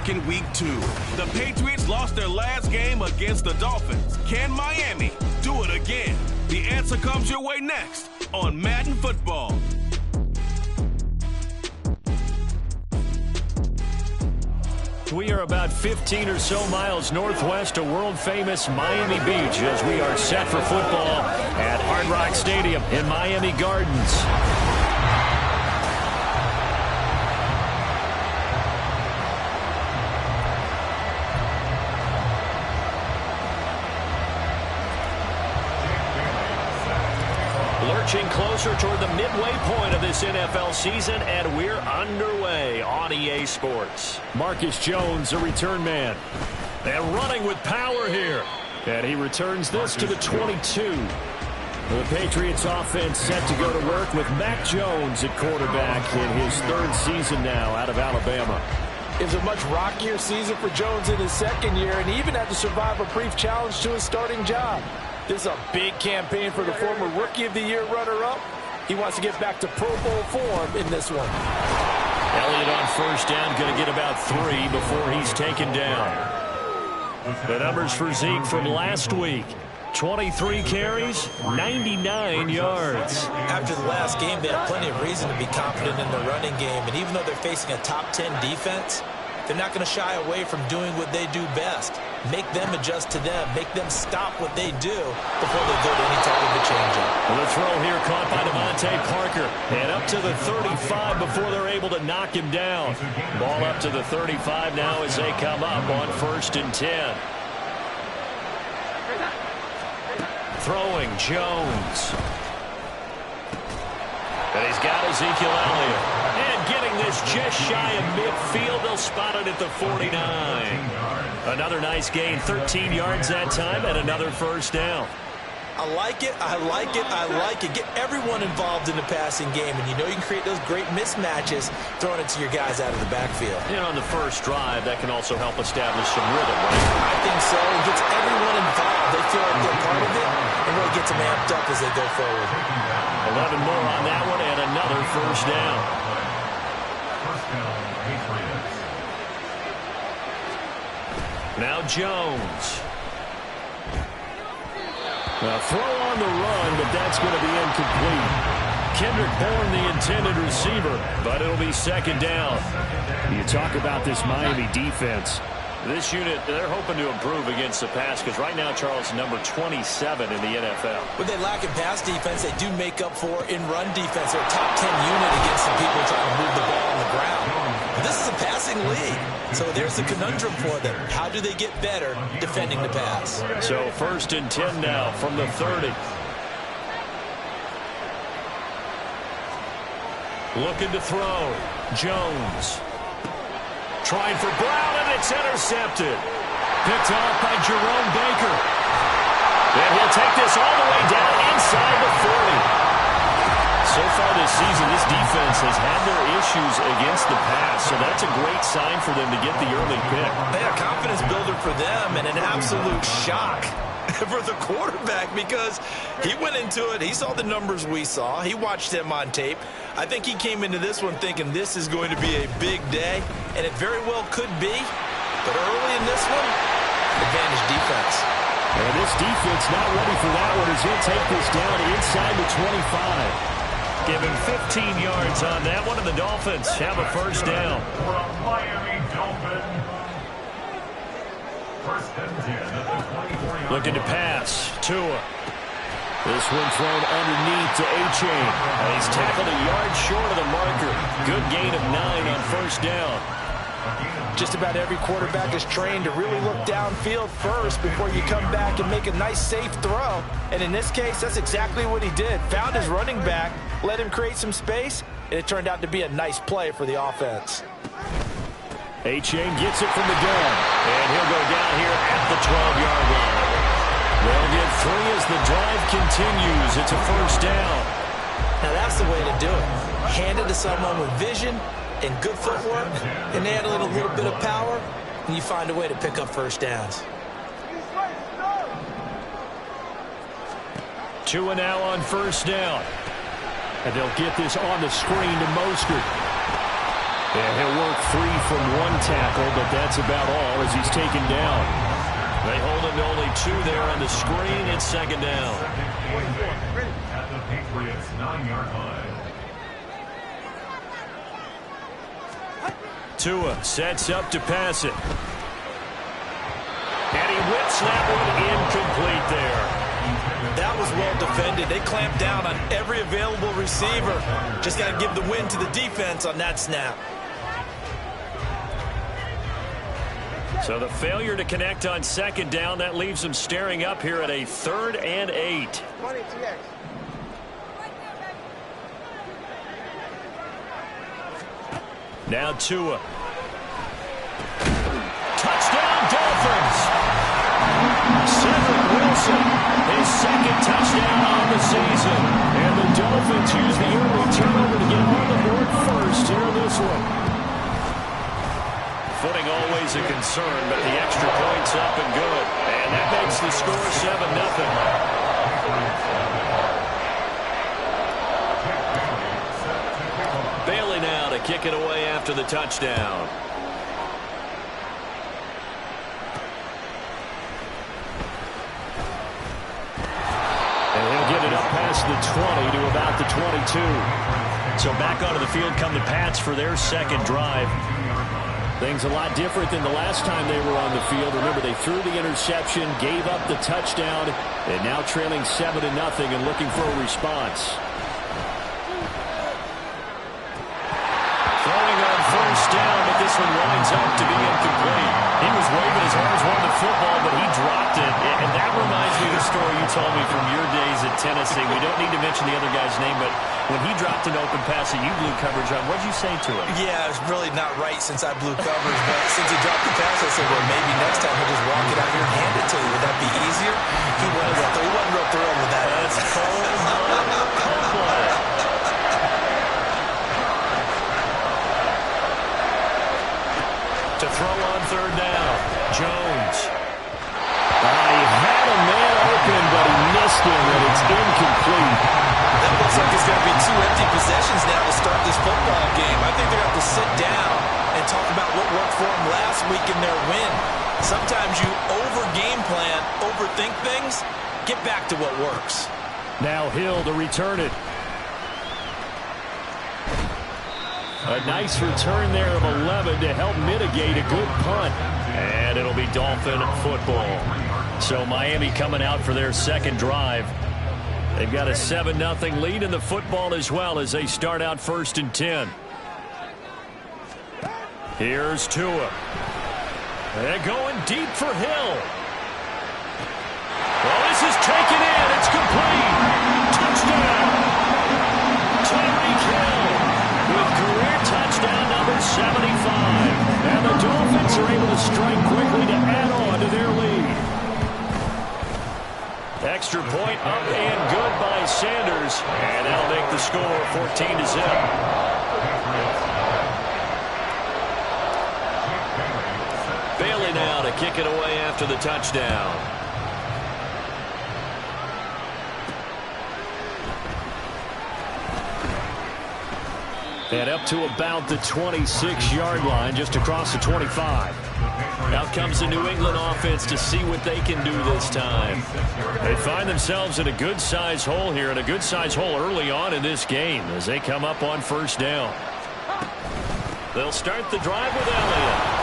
back in week 2. The Patriots lost their last game against the Dolphins. Can Miami do it again? The answer comes your way next on Madden Football. We are about 15 or so miles northwest of world-famous Miami Beach as we are set for football at Hard Rock Stadium in Miami Gardens. Lurching closer toward the midway point of this NFL season, and we're underway on EA Sports. Marcus Jones, a return man, and running with power here. And he returns this to the 22. The Patriots offense set to go to work with Mac Jones at quarterback in his 3rd season now out of Alabama. It was a much rockier season for Jones in his 2nd year, and he even had to survive a brief challenge to his starting job. This is a big campaign for the former Rookie of the Year runner-up. He wants to get back to Pro Bowl form in this one. Elliott on first down, going to get about 3 before he's taken down. The numbers for Zeke from last week. 23 carries, 99 yards. After the last game, they have plenty of reason to be confident in their running game. And even though they're facing a top 10 defense, they're not going to shy away from doing what they do best. Make them adjust to them. Make them stop what they do before they go to any type of a change-up. The throw here caught by Devontae Parker. And up to the 35 before they're able to knock him down. Ball up to the 35 now as they come up on 1st and 10. Throwing Jones. And he's got Ezekiel Elliott. And getting this just shy of midfield. They'll spot it at the 49. Another nice gain, 13 yards that time, and another first down. I like it, I like it, I like it. Get everyone involved in the passing game, and you know you can create those great mismatches throwing it to your guys out of the backfield. And on the first drive, that can also help establish some rhythm, right? I think so. It gets everyone involved. They feel like they're part of it, and really gets them amped up as they go forward. 11 more on that one, and another first down. Now Jones. A throw on the run, but that's going to be incomplete. Kendrick Bourne, the intended receiver, but it'll be 2nd down. You talk about this Miami defense. This unit, they're hoping to improve against the pass because right now, Charles, number 27 in the NFL. When they lack in pass defense, they do make up for in run defense. They're a top 10 unit against the people trying to move the ball on the ground. But this is a passing league. So there's the conundrum for them. How do they get better defending the pass? So 1st and 10 now from the 30. Looking to throw. Jones. Trying for Brown, and it's intercepted. Picked off by Jerome Baker. And he'll take this all the way down inside the 40. So far this season, this defense has had their issues against the pass, so that's a great sign for them to get the early pick. A confidence builder for them and an absolute shock for the quarterback because he went into it. He saw the numbers we saw. He watched them on tape. I think he came into this one thinking this is going to be a big day, and it very well could be. But early in this one, advantage defense. And this defense not ready for that one as he'll take this down inside the 25. Give him 15 yards on that one, and the Dolphins have a first down. Looking to pass. Tua. This one thrown underneath to A-Chain. And he's tackled a yard short of the marker. Good gain of 9 on first down. Just about every quarterback is trained to really look downfield first before you come back and make a nice, safe throw. And in this case, that's exactly what he did. Found his running back, let him create some space, and it turned out to be a nice play for the offense. A-Chain gets it from the gun, and he'll go down here at the 12-yard line. They'll get 3 as the drive continues. It's a first down. Now that's the way to do it. Hand it to someone with vision and good footwork, and add a little bit of power, and you find a way to pick up first downs. Tua now on first down. And they'll get this on the screen to Mostert. And he'll work free from one tackle, but that's about all as he's taken down. They hold him to only 2 there on the screen. It's second down. At the Patriots' 9-yard line. Tua sets up to pass it. And he whips that one incomplete there. That was well defended. They clamped down on every available receiver. Just got to give the win to the defense on that snap. So the failure to connect on second down, that leaves them staring up here at a 3rd and 8. Now Tua. Touchdown Dolphins. Cedric Wilson, his 2nd touchdown on the season. And the Dolphins use the early turnover to get on the board first here in this one. Footing always a concern, but the extra point's up and good. And that makes the score 7-0. Bailey now to kick it away after the touchdown. And he'll get it up past the 20 to about the 22. So back onto the field come the Pats for their 2nd drive. Things a lot different than the last time they were on the field. Remember, they threw the interception, gave up the touchdown, and now trailing 7-0 and looking for a response. Throwing on first down, but this one winds up to be incomplete. He was waving his arms wanting the football, but he dropped it. And that reminds me of the story you told me from your days at Tennessee. We don't need to mention the other guy's name, but when he dropped an open pass that you blew coverage on, what did you say to him? Yeah, it's really not right since I blew coverage, but since he dropped the pass, I said, well, maybe next time he'll just walk it out here and hand it to you. Would that be easier? He wasn't real thrilled with that. That's cold play. To throw on 3rd down, Jones. He had a man open, but he missed him, and it's incomplete. That looks like it's going to be 2 empty possessions now to start this football game. I think they're going to have to sit down and talk about what worked for them last week in their win. Sometimes you over-game plan, overthink things, get back to what works. Now Hill to return it. A nice return there of 11 to help mitigate a good punt. And it'll be Dolphin football. So Miami coming out for their 2nd drive. They've got a 7-0 lead in the football as well as they start out 1st and 10. Here's Tua. They're going deep for Hill. Well, this is taken in. It's complete. Touchdown. Tyreek Hill with career touchdown number 75. And the Dolphins are able to strike quickly to add on to their lead. Extra point up and good by Sanders. And that'll make the score 14-0. Bailey now to kick it away after the touchdown. And up to about the 26-yard line, just across the 25. Out comes the New England offense to see what they can do this time. They find themselves in a good-sized hole here, and a good-sized hole early on in this game as they come up on 1st down. They'll start the drive with Elliott.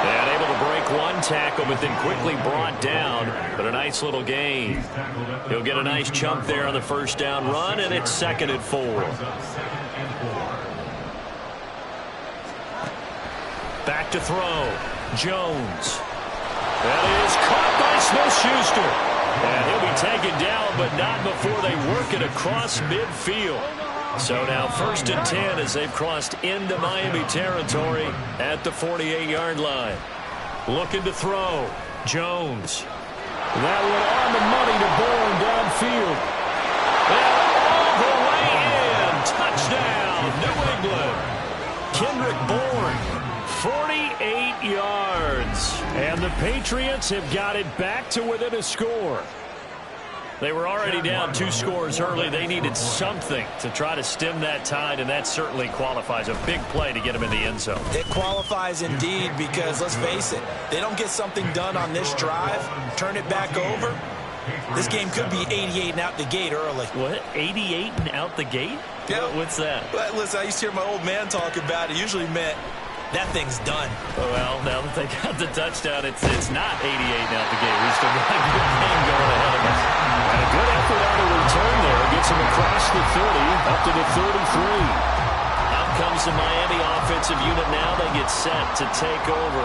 And able to break one tackle, but then quickly brought down. But a nice little gain. He'll get a nice chunk there on the 1st down run, and it's 2nd and 4. Back to throw. Jones. That is caught by Smith-Schuster. And he'll be taken down, but not before they work it across midfield. So now 1st and 10 as they've crossed into Miami territory at the 48-yard line. Looking to throw. Jones. That one on the money to Bourne downfield. And all the way in. Touchdown, New England. Kendrick Bourne, 48 yards. And the Patriots have got it back to within a score. They were already down 2 scores early. They needed something to try to stem that tide, and that certainly qualifies. A big play to get them in the end zone. It qualifies indeed because, let's face it, they don't get something done on this drive, turn it back over. This game could be 88 and out the gate early. What? 88 and out the gate? Yeah. What's that? But listen, I used to hear my old man talk about it. Usually meant that thing's done. Well, now that they got the touchdown, it's not 88 and out the gate. We still got a good game going ahead of us. And a good effort on the return there. Gets him across the 30, up to the 33. Out comes the Miami offensive unit now. They get set to take over.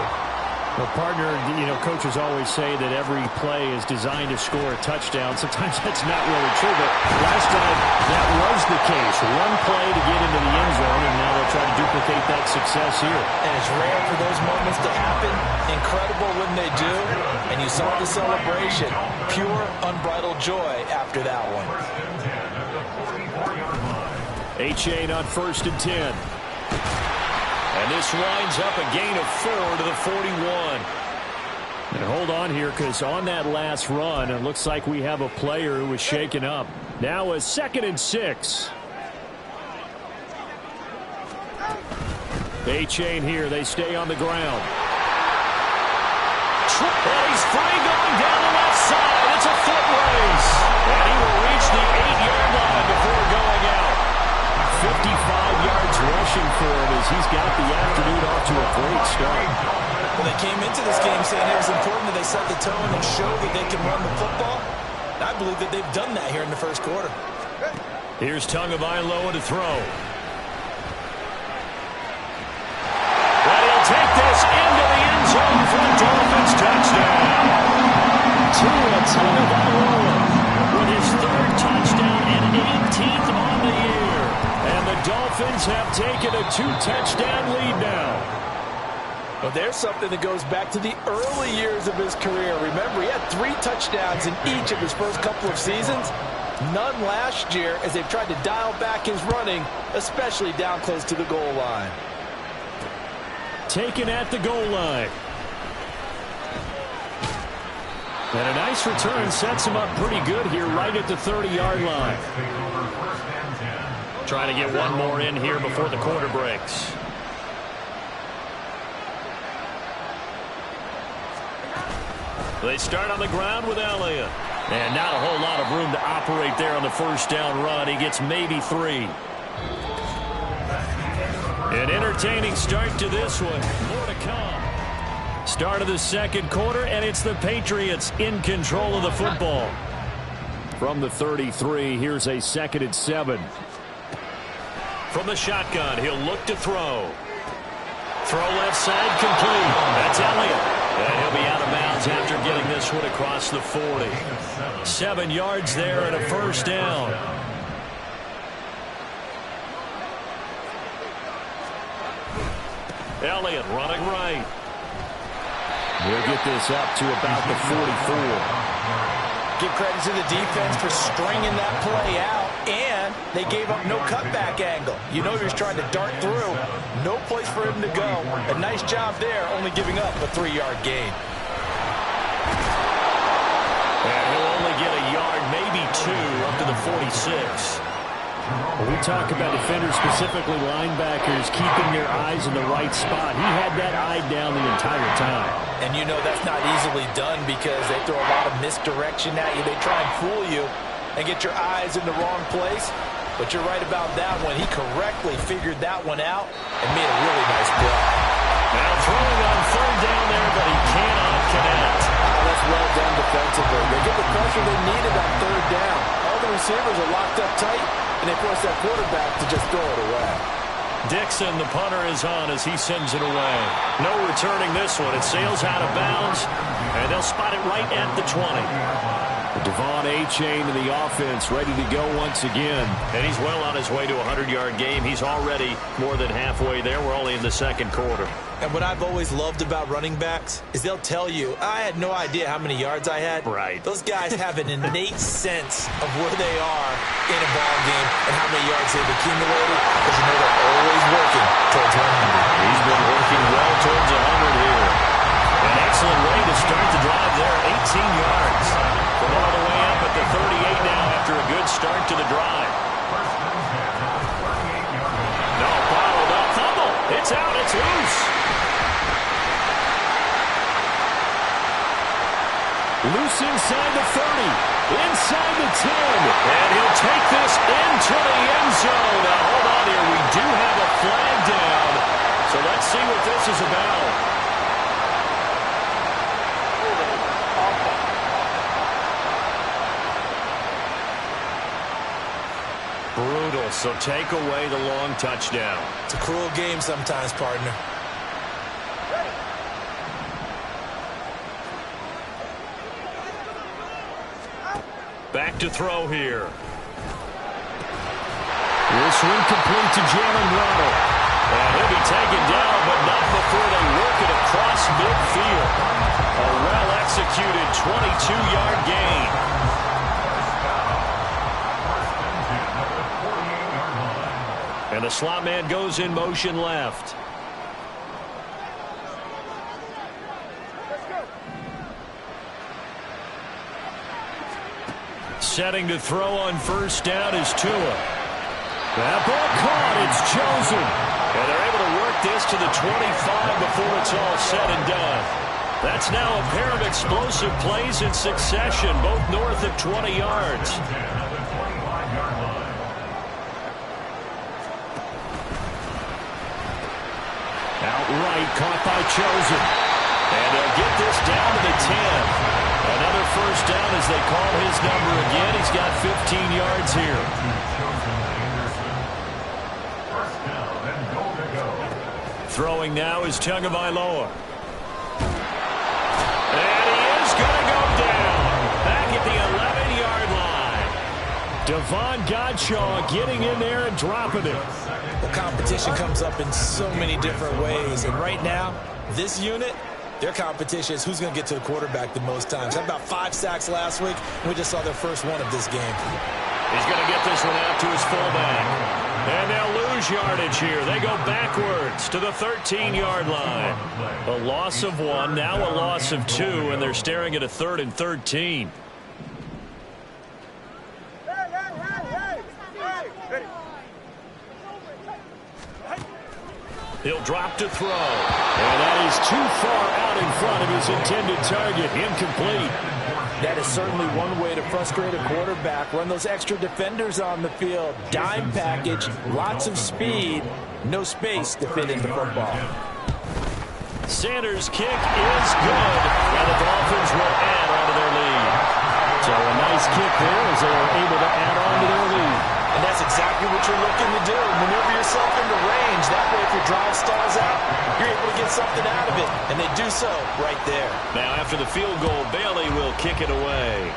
Well, partner, coaches always say that every play is designed to score a touchdown. Sometimes that's not really true, but last time that was the case. One play to get into the end zone, and now they'll try to duplicate that success here. And it's rare for those moments to happen. Incredible when they do. And you saw the celebration. Pure, unbridled joy after that one. Achane on 1st and 10. And this winds up a gain of 4 to the 41. And hold on here, because on that last run, it looks like we have a player who was shaken up. Now a 2nd and 6. Achane here. They stay on the ground. And he's free going down the left side. It's a foot race. And he will reach the 8-yard line before going out. 55 yards rushing for him as he's got the afternoon off to a great start. Well, they came into this game saying it was important that they set the tone and show that they can run the football. I believe that they've done that here in the first quarter. Here's Tagovailoa to throw. And he'll take this into the end zone for a Dolphins touchdown. Tua Tagovailoa with his 3rd touchdown and 18th on the year. And the Dolphins have taken a 2-touchdown lead now. Well, there's something that goes back to the early years of his career. Remember, he had 3 touchdowns in each of his first couple of seasons. None last year as they've tried to dial back his running, especially down close to the goal line. Taken at the goal line. And a nice return sets him up pretty good here right at the 30-yard line. Trying to get one more in here before the quarter breaks. They start on the ground with Elliott. And not a whole lot of room to operate there on the first down run. He gets maybe 3. An entertaining start to this one. More to come. Start of the second quarter, and it's the Patriots in control of the football. From the 33, here's a 2nd and 7. From the shotgun, he'll look to throw. Throw left side complete. That's Elliott. And he'll be out of bounds after getting this one across the 40. 7 yards there and a first down. Elliott running right. He'll get this up to about the 44. Give credit to the defense for stringing that play out, and they gave up no cutback angle. You know he was trying to dart through. No place for him to go. A nice job there, only giving up a 3-yard gain. And he'll only get a yard, maybe 2, up to the 46. When we talk about defenders, specifically linebackers, keeping their eyes in the right spot, he had that eye down the entire time. And you know that's not easily done because they throw a lot of misdirection at you. They try and fool you and get your eyes in the wrong place. But you're right about that one. He correctly figured that one out and made a really nice play. Now throwing on 3rd down there, but he cannot connect. That's well done defensively. They get the pressure they needed on 3rd down. All the receivers are locked up tight, and they force that quarterback to just throw it away. Dixon, the punter, is on as he sends it away. No returning this one. It sails out of bounds, and they'll spot it right at the 20. Devon Achane in the offense, ready to go once again. And he's well on his way to a 100-yard game. He's already more than halfway there. We're only in the second quarter. And what I've always loved about running backs is they'll tell you, I had no idea how many yards I had. Right. Those guys have an innate sense of where they are in a ball game and how many yards they've accumulated because you know they're always working towards 100. He's been working well towards 100 here. An excellent way to start the drive there, 18 yards. From all the way up at the start to the drive. No, bottled up. Fumble. It's out. It's loose. Loose inside the 30. Inside the 10. And he'll take this into the end zone. Now, hold on here. We do have a flag down. So let's see what this is about. Brutal, so take away the long touchdown. It's a cruel game sometimes, partner. Back to throw here. This one complete to Jalen Waddle. And he'll be taken down, but not before they work it across midfield. A well-executed 22-yard gain. And the slot man goes in motion left. Setting to throw on first down is Tua. That ball caught. It's chosen. And they're able to work this to the 25 before it's all said and done. That's now a pair of explosive plays in succession, both north of 20 yards. Outright caught by Chosen. And they'll get this down to the 10. Another first down as they call his number again. He's got 15 yards here. Throwing now is Tagovailoa. And he is going to go down. Back at the 11-yard line. Devon Godshaw getting in there and dropping it. The competition comes up in so many different ways. And right now, this unit, their competition is who's going to get to the quarterback the most times. Had about 5 sacks last week. We just saw their first one of this game. He's going to get this one out to his fullback. And they'll lose yardage here. They go backwards to the 13-yard line. A loss of 1, now a loss of 2, and they're staring at a 3rd and 13. He'll drop to throw. And that is too far out in front of his intended target. Incomplete. That is certainly one way to frustrate a quarterback. Run those extra defenders on the field. Dime package, lots of speed, no space to fit into football. Sanders' kick is good. And the Dolphins will add on to their lead. So a nice kick there as they're able to add on to their lead. And that's exactly what you're looking to do. Maneuver yourself into range. That way, if your drive stalls out, you're able to get something out of it. And they do so right there. Now, after the field goal, Bailey will kick it away.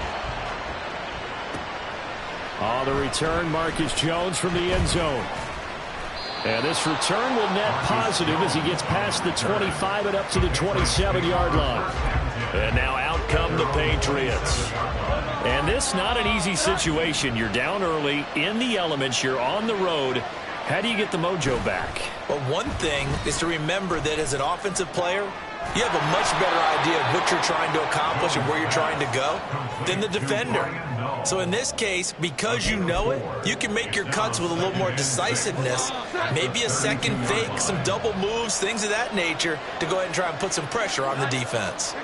On the return, Marcus Jones from the end zone. And this return will net positive as he gets past the 25 and up to the 27-yard line. And now out come the Patriots. And this not an easy situation. You're down early, in the elements, you're on the road. How do you get the mojo back? Well, one thing is to remember that as an offensive player, you have a much better idea of what you're trying to accomplish and where you're trying to go than the defender. So in this case, because you know it, you can make your cuts with a little more decisiveness, maybe a second fake, some double moves, things of that nature, to go ahead and try and put some pressure on the defense.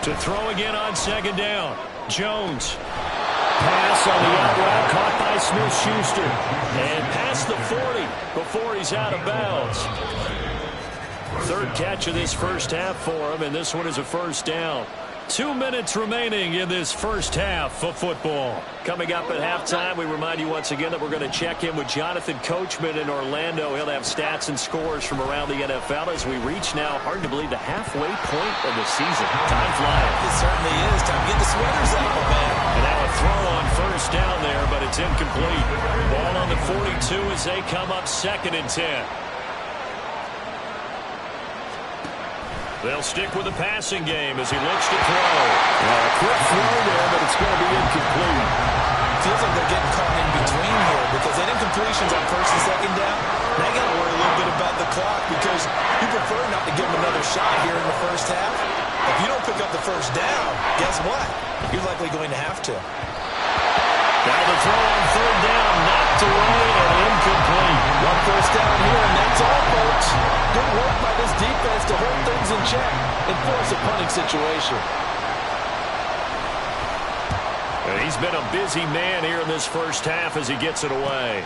To throw again on second down. Jones. Pass on the out route caught by Smith-Schuster. And past the 40 before he's out of bounds. Third catch of this first half for him, and this one is a first down. 2 minutes remaining in this first half of football. Coming up at halftime, we remind you once again that we're going to check in with Jonathan Coachman in Orlando. He'll have stats and scores from around the NFL as we reach now, hard to believe, the halfway point of the season. Time flying. It certainly is. Time to get the sweaters out, man. And now a throw on first down there, but it's incomplete. Ball on the 42 as they come up 2nd and 10. They'll stick with the passing game as he looks to throw. A quick throw there, but it's going to be incomplete. Feels like they're getting caught in between here because they did incompletions on first and second down. Now you got to worry a little bit about the clock because you prefer not to give them another shot here in the first half. If you don't pick up the first down, guess what? You're likely going to have to. Now the throw on third down, knocked away and incomplete. One first down here, and that's all, folks. Good work by this defense to hold things in check and force a punting situation. He's been a busy man here in this first half as he gets it away.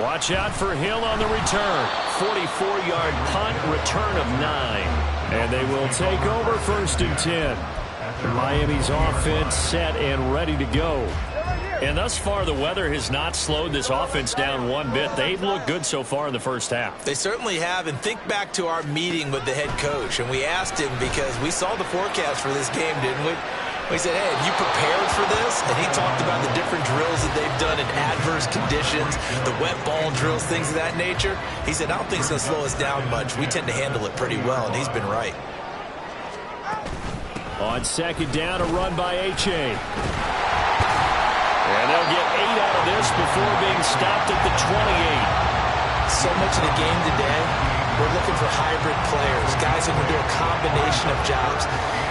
Watch out for Hill on the return. 44-yard punt, return of 9. And they will take over 1st and 10. Miami's offense set and ready to go. And thus far, the weather has not slowed this offense down one bit. They've looked good so far in the first half. They certainly have. And think back to our meeting with the head coach. And we asked him because we saw the forecast for this game, didn't we? We said, hey, have you prepared for this? And he talked about the different drills that they've done in adverse conditions, the wet ball drills, things of that nature. He said, I don't think it's going to slow us down much. We tend to handle it pretty well, and he's been right. On second down, a run by H.A. And they'll get 8 out of this before being stopped at the 28. So much of the game today, we're looking for hybrid players, guys who can do a combination of jobs.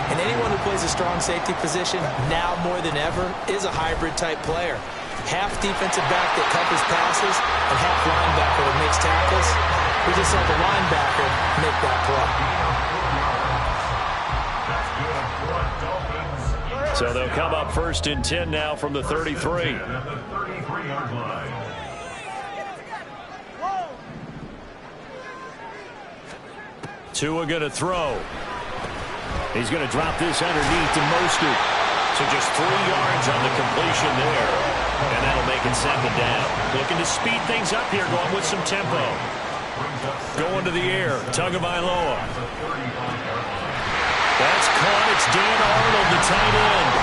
And anyone who plays a strong safety position, now more than ever, is a hybrid-type player. Half defensive back that covers passes and half linebacker that makes tackles. We just saw the linebacker make that play. So they'll come up 1st and 10 now from the 33. Tua going to throw. He's going to drop this underneath to Mostert. So just 3 yards on the completion there. And that'll make it 2nd down. Looking to speed things up here, going with some tempo. Going to the air, Tagovailoa. That's caught. It's Dan Arnold, the tight end.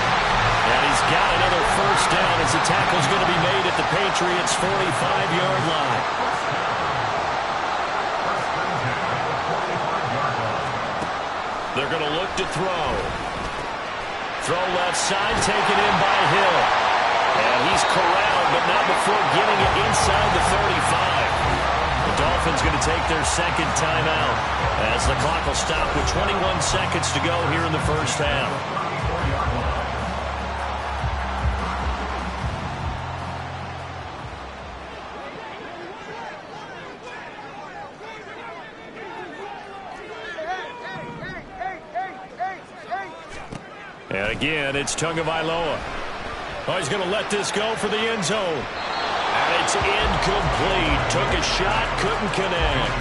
And he's got another 1st down as the tackle's going to be made at the Patriots' 45-yard line. They're going to look to throw. Throw left side, taken in by Hill. And he's corralled, but not before getting it inside the 35. The Dolphins going to take their 2nd timeout as the clock will stop with 21 seconds to go here in the first half. And again, it's Tagovailoa. Oh, he's going to let this go for the end zone. And it's incomplete. Took a shot, couldn't connect.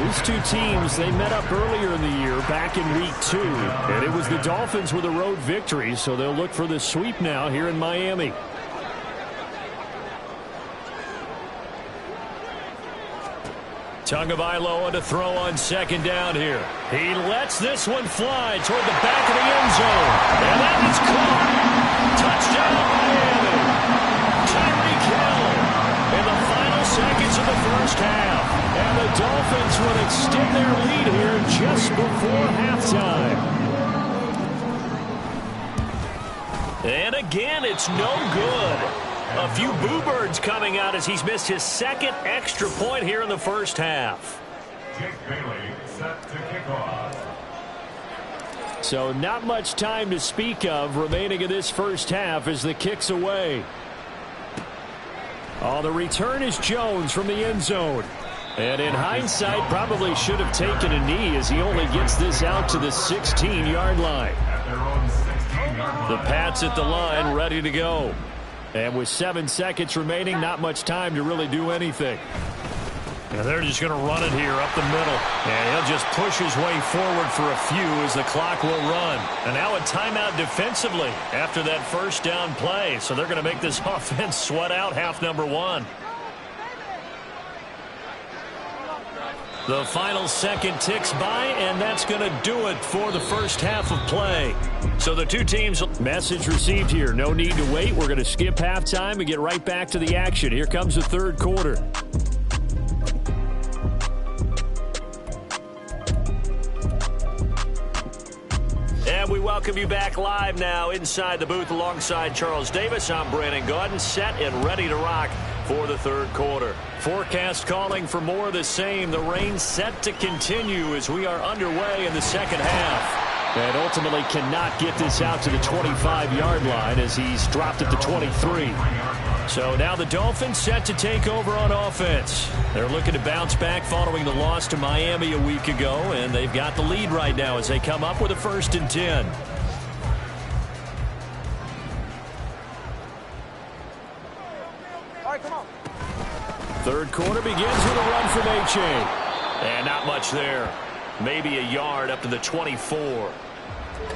These two teams, they met up earlier in the year, back in Week 2. And it was the Dolphins with a road victory, so they'll look for the sweep now here in Miami. Tagovailoa to throw on 2nd down here. He lets this one fly toward the back of the end zone. And that is caught. Touchdown, Miami. Tyreek Hill in the final seconds of the first half. And the Dolphins will extend their lead here just before halftime. And again, it's no good. A few boo birds coming out as he's missed his 2nd extra point here in the first half. Jake Bailey set to kick off. So not much time to speak of remaining in this first half as the kick's away. Oh, the return is Jones from the end zone. And in hindsight, probably should have taken a knee as he only gets this out to the 16-yard line. At their own 16-yard line. The Pats at the line, ready to go. And with 7 seconds remaining, not much time to really do anything. And they're just going to run it here up the middle. And he'll just push his way forward for a few as the clock will run. And now a timeout defensively after that 1st down play. So they're going to make this offense sweat out half number 1. The final second ticks by, and that's going to do it for the first half of play. So the two teams... Message received here. No need to wait. We're going to skip halftime and get right back to the action. Here comes the 3rd quarter. And we welcome you back live now inside the booth alongside Charles Davis. I'm Brandon Gaudin, set and ready to rock for the 3rd quarter. Forecast calling for more of the same. The rain set to continue as we are underway in the 2nd half. And ultimately cannot get this out to the 25-yard line as he's dropped it to 23. So now the Dolphins set to take over on offense. They're looking to bounce back following the loss to Miami a week ago, and they've got the lead right now as they come up with a 1st and 10. All right, come on. Third quarter begins with a run from Achane. And not much there. Maybe a yard up to the 24.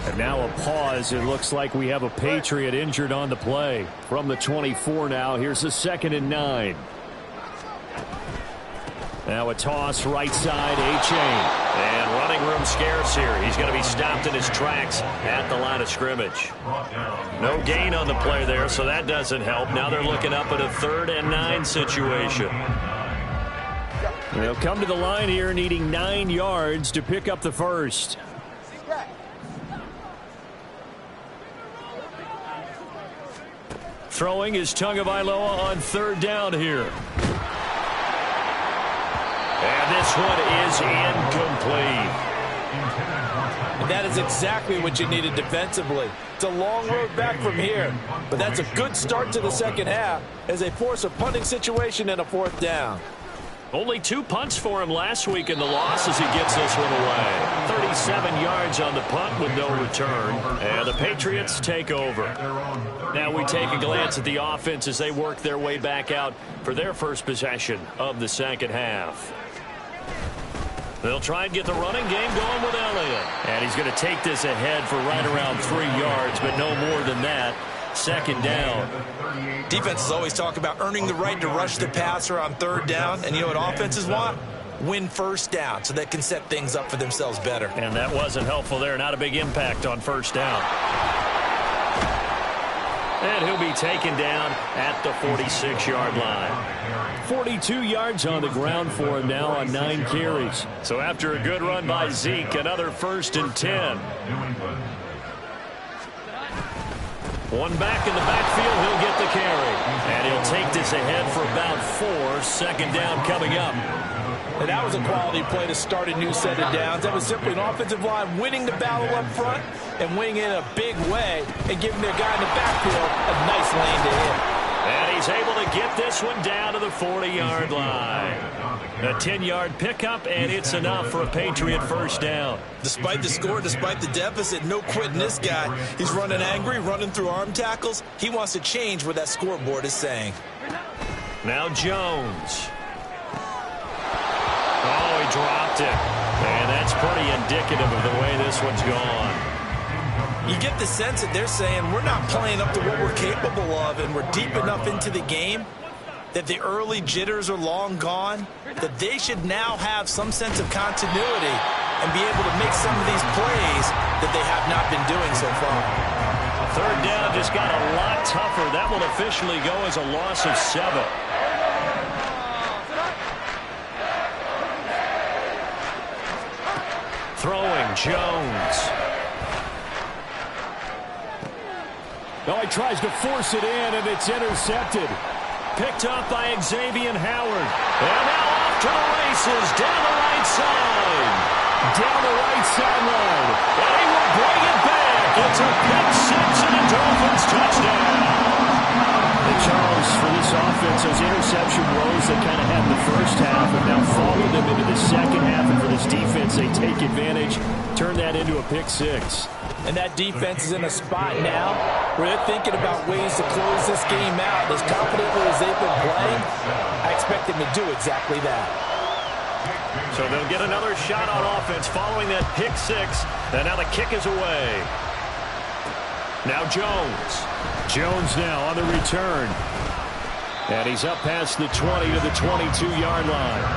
And now a pause. It looks like we have a Patriot injured on the play. From the 24 now, here's a 2nd and 9. Now a toss right side, Achane. And running room scarce here. He's going to be stopped in his tracks at the line of scrimmage. No gain on the play there, so that doesn't help. Now they're looking up at a 3rd and 9 situation. They'll come to the line here needing 9 yards to pick up the first. Throwing is Tagovailoa on 3rd down here. And this one is incomplete. And that is exactly what you needed defensively. It's a long road back from here, but that's a good start to the second half as they force a punting situation and a 4th down. Only 2 punts for him last week in the loss as he gets this one away. 37 yards on the punt with no return. And the Patriots take over. Now we take a glance at the offense as they work their way back out for their first possession of the second half. They'll try and get the running game going with Elliott. And he's going to take this ahead for right around 3 yards, but no more than that. 2nd down. Defenses always talk about earning the right to rush the passer on 3rd down. And you know what offenses want? Win 1st down so they can set things up for themselves better. And that wasn't helpful there. Not a big impact on 1st down. And he'll be taken down at the 46-yard line. 42 yards on the ground for him now on 9 carries. So after a good run by Zeke, another 1st and 10. One back in the backfield, he'll get the carry. And he'll take this ahead for about 4. 2nd down coming up. And that was a quality play to start a new set of downs. That was simply an offensive line winning the battle up front and winning in a big way and giving their guy in the backfield a nice lane to hit. And he's able to get this one down to the 40-yard line. A 10-yard pickup, and it's enough for a Patriot 1st down. Despite the score, despite the deficit, no quitting this guy. He's running angry, running through arm tackles. He wants to change what that scoreboard is saying. Now Jones. Oh, he dropped it. And that's pretty indicative of the way this one's gone. You get the sense that they're saying we're not playing up to what we're capable of, and we're deep enough into the game that the early jitters are long gone, that they should now have some sense of continuity and be able to make some of these plays that they have not been doing so far. 3rd down just got a lot tougher. That will officially go as a loss of 7. Throwing, Jones. Oh, he tries to force it in, and it's intercepted. Picked up by Xavier Howard. And now off to the races down the right side. Down the right sideline. And he will bring it back. It's a pick 6 and a Dolphins touchdown. And Charles, for this offense, those interception woes they kind of had in the first half have now followed them into the second half. And for this defense, they take advantage, turn that into a pick 6. And that defense is in a spot now where they're thinking about ways to close this game out. As confidently as they've been playing, I expect them to do exactly that. So they'll get another shot on offense following that pick 6. And now the kick is away. Now Jones. Jones now on the return. And he's up past the 20 to the 22-yard line.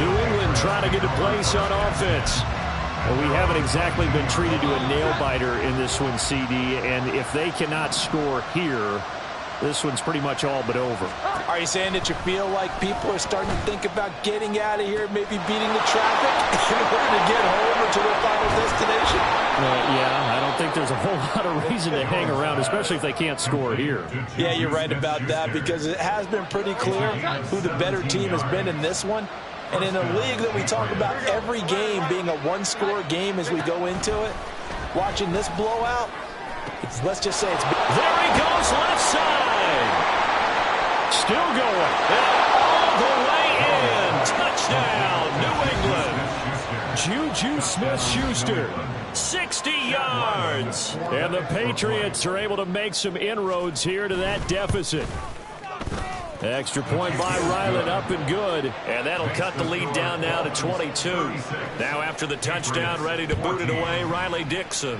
New England trying to get a place on offense. Well, we haven't exactly been treated to a nail-biter in this one, CD, and if they cannot score here, this one's pretty much all but over. Are you saying that you feel like people are starting to think about getting out of here, maybe beating the traffic in order to get home or to their final destination? Yeah, I don't think there's a whole lot of reason to hang around, especially if they can't score here. Yeah, you're right about that, because it has been pretty clear who the better team has been in this one. And in a league that we talk about every game being a one-score game as we go into it, watching this blowout, let's just say it's... There he goes, left side. Still going. And all the way in. Touchdown, New England. Juju Smith-Schuster, 60 yards. And the Patriots are able to make some inroads here to that deficit. Extra point by Ryland, up and good. And that'll cut the lead down now to 22. Now after the touchdown, ready to boot it away, Riley Dixon.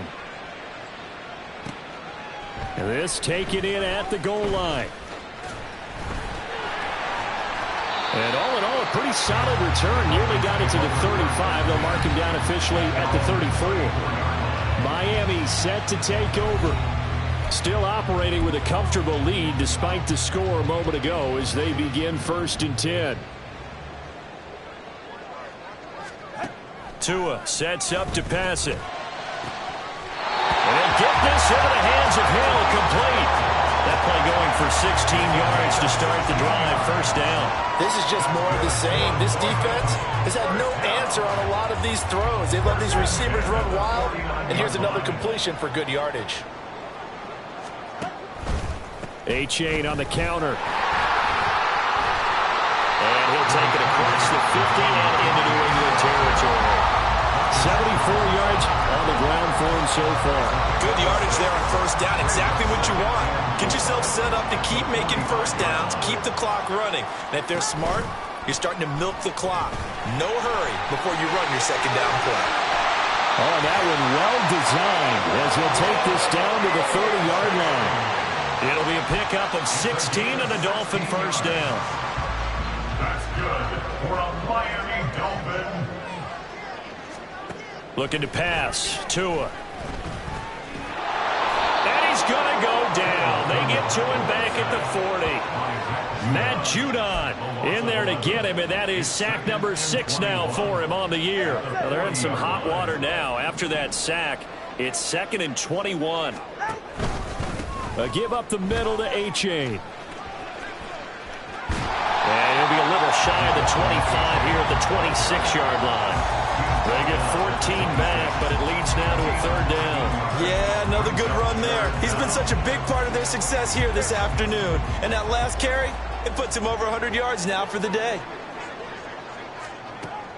And this taken in at the goal line. And all in all, a pretty solid return. Nearly got it to the 35. They'll mark him down officially at the 34. Miami set to take over. Still operating with a comfortable lead despite the score a moment ago as they begin 1st and 10. Tua sets up to pass it. And get this into the hands of Hill, complete. That play going for 16 yards to start the drive, 1st down. This is just more of the same. This defense has had no answer on a lot of these throws. They've let these receivers run wild, and here's another completion for good yardage. A-Chain on the counter. And he'll take it across the 50 and into New England territory. 74 yards on the ground for him so far. Good yardage there on 1st down. Exactly what you want. Get yourself set up to keep making 1st downs, keep the clock running. And if they're smart, you're starting to milk the clock. No hurry before you run your 2nd down play. Oh, that one well designed as he'll take this down to the 30-yard line. It'll be a pickup of 16 and a Dolphin 1st down. That's good for a Miami Dolphin. Looking to pass. Tua. And he's going to go down. They get to him back at the 40. Matt Judon in there to get him, and that is sack number 6 now for him on the year. Well, they're in some hot water now. After that sack, it's 2nd and 21. A give up the middle to A-Chain. And he'll be a little shy of the 25 here at the 26-yard line. They get 14 back, but it leads now to a 3rd down. Yeah, another good run there. He's been such a big part of their success here this afternoon. And that last carry, it puts him over 100 yards now for the day.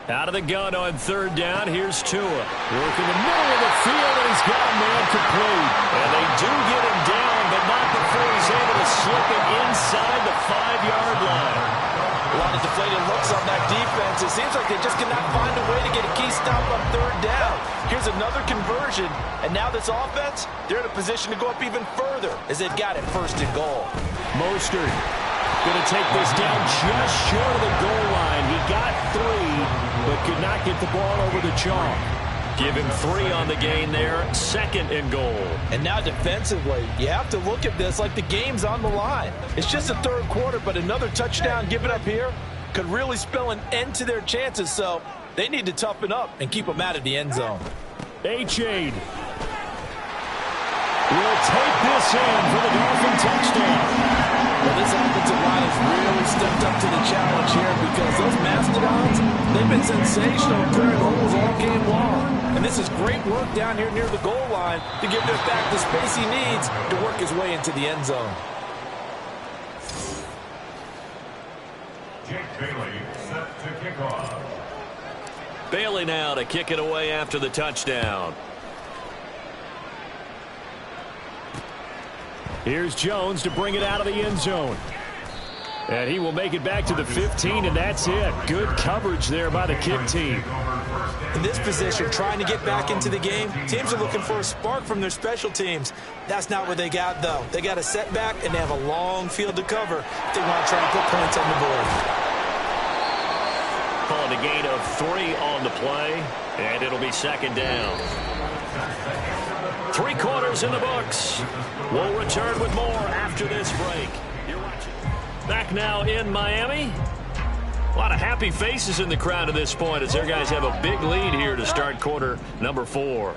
Out of the gun on 3rd down, here's Tua. Working the middle of the field, and he's got a man complete. And they do get him down, but not before he's able to slip it inside the 5-yard line. A lot of deflated looks on that defense. It seems like they just cannot find a way to get a key stop on 3rd down. Here's another conversion, and now this offense, they're in a position to go up even further as they've got it 1st and goal. Mostert going to take this down just short of the goal line. He got 3, but could not get the ball over the chalk. Give him 3 on the gain there, 2nd and goal. And now defensively, you have to look at this like the game's on the line. It's just the 3rd quarter, but another touchdown given up here could really spell an end to their chances, so they need to toughen up and keep them out of the end zone. A-Chain will take this in for the Dolphin touchdown. Well, this offensive line has really stepped up to the challenge here because those Mastodons, they've been sensational clearing holes all game long. And this is great work down here near the goal line to give their back the space he needs to work his way into the end zone. Jake Bailey set to kick off. Bailey now to kick it away after the touchdown. Here's Jones to bring it out of the end zone. And he will make it back to the 15, and that's it. Good coverage there by the kick team. In this position, trying to get back into the game, teams are looking for a spark from their special teams. That's not what they got, though. They got a setback, and they have a long field to cover if they want to try and put points on the board. Calling a gain of 3 on the play, and it'll be 2nd down. 3 quarters in the books. We'll return with more after this break. You're watching. Back now in Miami. A lot of happy faces in the crowd at this point as their guys have a big lead here to start quarter number 4.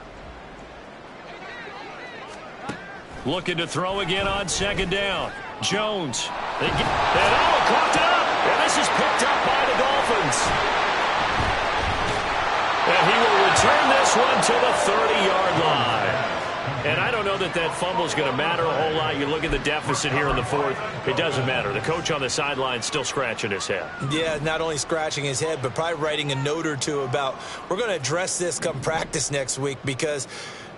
Looking to throw again on 2nd down. Jones. And caught up. And this is picked up by the Dolphins. And he will return return this one to the 30-yard line. And I don't know that that fumble is going to matter a whole lot. You look at the deficit here in the fourth. It doesn't matter. The coach on the sideline still scratching his head. Yeah, not only scratching his head, but probably writing a note or two about we're going to address this come practice next week because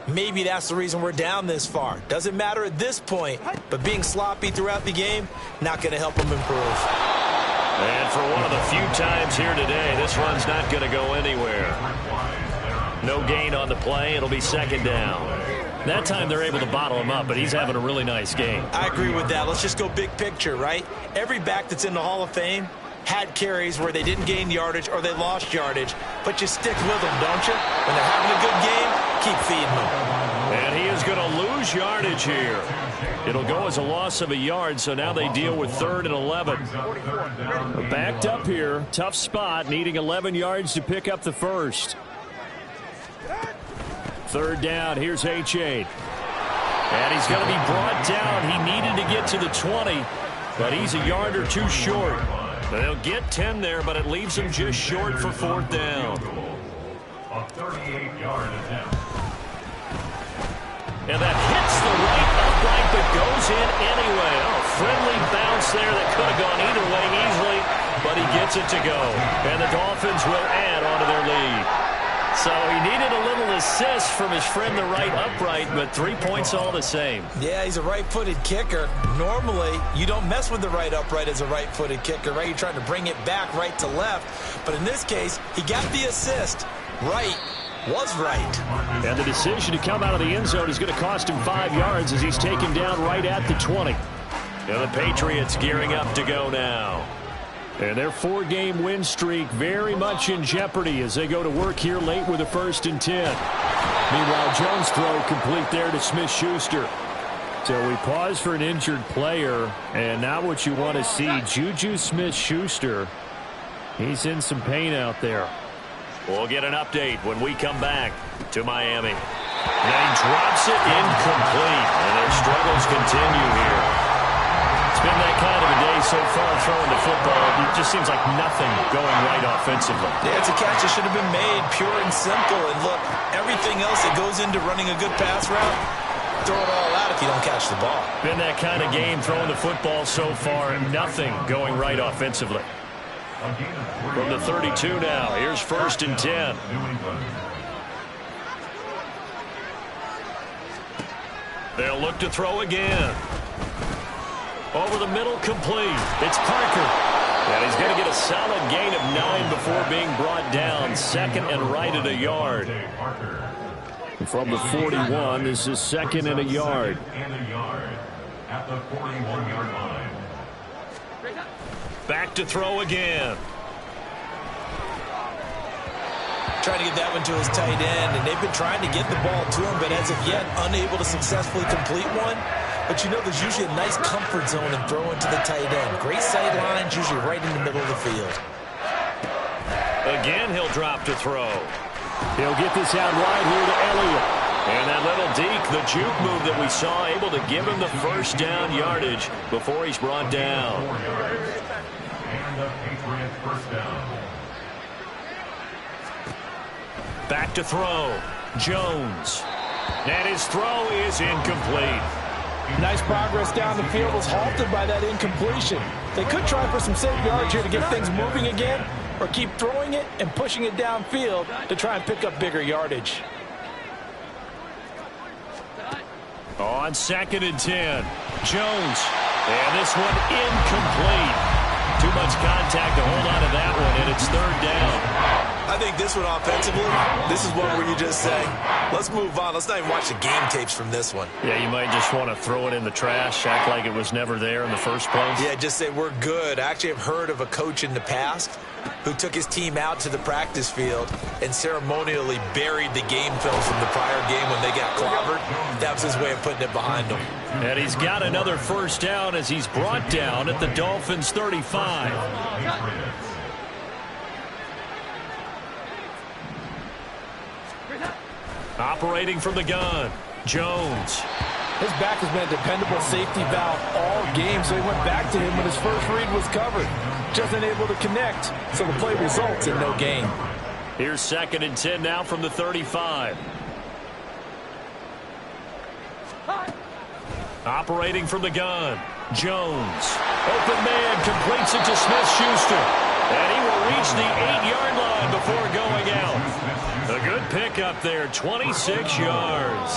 maybe that's the reason we're down this far. Doesn't matter at this point, but being sloppy throughout the game, not going to help him improve. And for one of the few times here today, this run's not going to go anywhere. No gain on the play. It'll be second down. That time they're able to bottle him up, but he's having a really nice game. I agree with that. Let's just go big picture, right? Every back that's in the Hall of Fame had carries where they didn't gain yardage or they lost yardage, but you stick with them, don't you? When they're having a good game, keep feeding them. And he is going to lose yardage here. It'll go as a loss of a yard, so now they deal with 3rd and 11. Backed up here, tough spot, needing 11 yards to pick up the first. 3rd down, here's Achane. And he's going to be brought down. He needed to get to the 20, but he's a yard or two short. They'll get 10 there, but it leaves him just short for 4th down. A 38-yard attempt. And that hits the right upright, but goes in anyway. Oh, friendly bounce there that could have gone either way easily, but he gets it to go. And the Dolphins will add onto their lead. So he needed a little assist from his friend the right upright, but 3 points all the same. Yeah, he's a right-footed kicker. Normally, you don't mess with the right upright as a right-footed kicker, right? You're trying to bring it back right to left. But in this case, he got the assist. Right was right. And the decision to come out of the end zone is going to cost him 5 yards as he's taken down right at the 20. And the Patriots gearing up to go now. And their 4-game win streak very much in jeopardy as they go to work here late with a 1st and 10. Meanwhile, Jones' throw complete there to Smith-Schuster. So we pause for an injured player, and now what you want to see, Juju Smith-Schuster. He's in some pain out there. We'll get an update when we come back to Miami. And he drops it incomplete, and their struggles continue here. It's been that kind of a day so far throwing the football. It just seems like nothing going right offensively. Yeah, it's a catch that should have been made, pure and simple. And look, everything else that goes into running a good pass route, throw it all out if you don't catch the ball. Been that kind of game throwing the football so far, nothing going right offensively. From the 32 now, here's 1st and 10. They'll look to throw again. Over the middle, complete. It's Parker. And he's going to get a solid gain of 9 before being brought down. 2nd and right at a yard. From the 41, this is 2nd and a yard. At the 41-yard line. Back to throw again. Trying to get that one to his tight end, and they've been trying to get the ball to him, but as of yet, unable to successfully complete one. But you know there's usually a nice comfort zone in throwing to the tight end. Great sight lines, usually right in the middle of the field. Again, he'll drop to throw. He'll get this out wide here to Elliott. And that little deke, the juke move that we saw, able to give him the 1st down yardage before he's brought down. And the Patriots 1st down. Back to throw. Jones. And his throw is incomplete. Nice progress down the field was halted by that incompletion. They could try for some safe yards here to get things moving again, or keep throwing it and pushing it downfield to try and pick up bigger yardage. On 2nd and 10, Jones. And this one incomplete. Too much contact to hold on to that one, and it's 3rd down. I think this one offensively, this is one where you just say, let's move on. Let's not even watch the game tapes from this one. Yeah, you might just want to throw it in the trash, act like it was never there in the first place. Yeah, just say we're good. I actually have heard of a coach in the past who took his team out to the practice field and ceremonially buried the game film from the prior game when they got clobbered. That was his way of putting it behind them. And he's got another 1st down as he's brought down at the Dolphins' 35. Operating from the gun, Jones. His back has been a dependable safety valve all game, so he went back to him when his first read was covered. Just unable to connect, so the play results in no gain. Here's 2nd and 10 now from the 35. Operating from the gun, Jones. Open man, completes it to Smith-Schuster. And he will reach the 8-yard line before going out. A good pickup there, 26 yards.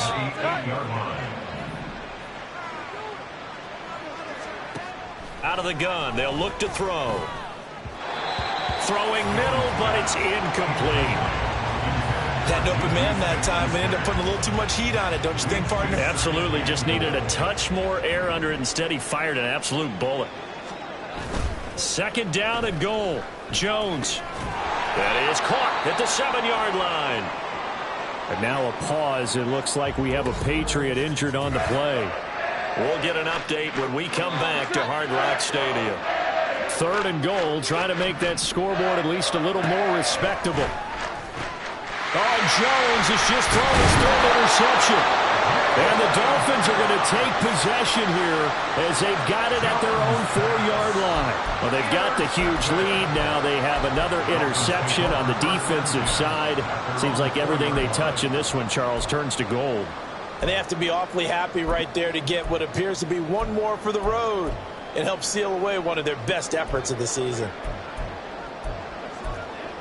Out of the gun, they'll look to throw. Throwing middle, but it's incomplete. Had an open man that time and ended up putting a little too much heat on it, don't you think, partner? Absolutely. Just needed a touch more air under it. Instead, he fired an absolute bullet. 2nd down and goal. Jones. That is caught at the 7-yard line. And now a pause. It looks like we have a Patriot injured on the play. We'll get an update when we come back to Hard Rock Stadium. 3rd and goal, trying to make that scoreboard at least a little more respectable. Oh, Jones has just thrown his 3rd interception. And the Dolphins are going to take possession here as they've got it at their own 4-yard line. Well, they've got the huge lead now. They have another interception on the defensive side. Seems like everything they touch in this one, Charles, turns to gold. And they have to be awfully happy right there to get what appears to be one more for the road and help seal away one of their best efforts of the season.